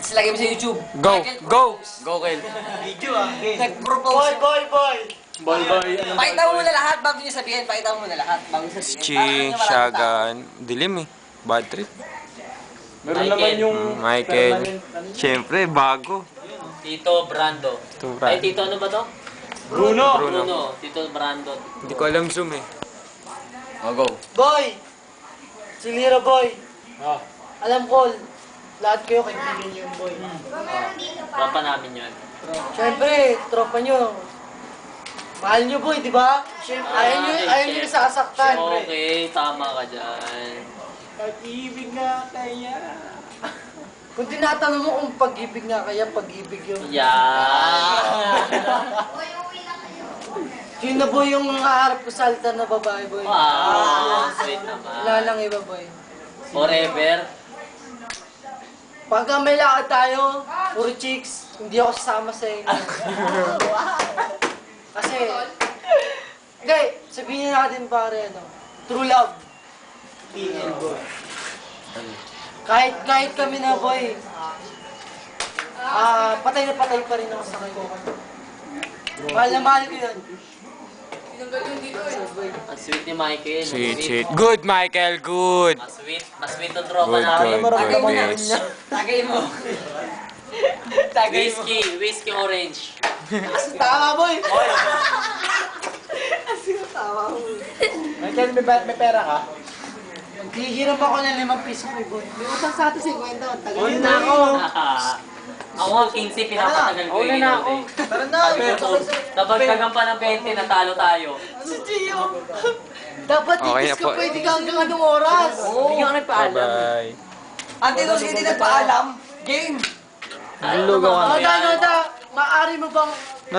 Tapos lagay mo sa YouTube. Go! Michael Go! propose. Go, Kel. Video ah. Nag-propose. Boy. Pakita mo muna lahat bago niyo sabihin. Pakita mo muna lahat bago sabihin. Chi, Para alam niyo maraming Shagan. Dilim eh. Bad trip. Meron naman yung Michael. permanent. Siyempre, bago. Tito Brando. Ito, Ay, Brad. Tito ano ba to? Bruno! Bruno. Tito Brando. Hindi ko alam Zoom eh. Oh, go. Boy! Si Lira Boy. Ah. Alam ko, lahat kayo kaibigan niyo yung boy. Tropa namin yun. Siyempre, tropa niyo. Mahal niyo boy, di ba? Siyempre, ayaw niyo nasasaktan. Okay, tama ka dyan. Pag-ibig nga kaya. Kung tinatanong mo kung pag-ibig nga kaya, pag-ibig yun. Yan. Yun na boy yung nangaharap ko sa altar na babae boy. Wow, sweet Wala naman. lang iba boy. Forever. Pagka may lakad tayo, puro chicks, hindi ako sasama sa inyo. Kasi, hindi, sabihin natin pare, ano, true love. Kahit kami na boy, patay na patay pa rin ako sa kanya. Mahal na mahal ko yun. Ang sweet ni Michael. Sweet, sweet. Good, Michael. Good. Mas sweet ang tropa Good, namin. good, good. Yes. Tagay mo. Tagay mo. Whiskey orange. Tama boy! Michael, may pera ka? Maghihiram ako ng 5 piso kay boy. May utang sa ato 50, tagal Uy yun na ako! Ako nga 15, pinapatagal ko Una na ako. Tara na! Kapag kagampan ng 20, natalo tayo. Si Gio! Dapat Okay itis na ka po. pwede ka hanggang anong oras? Hindi ka nagpaalam. Bye-bye. Antidos hindi nagpaalam. Game. Nalulugaw kami. Ano, maaari mo bang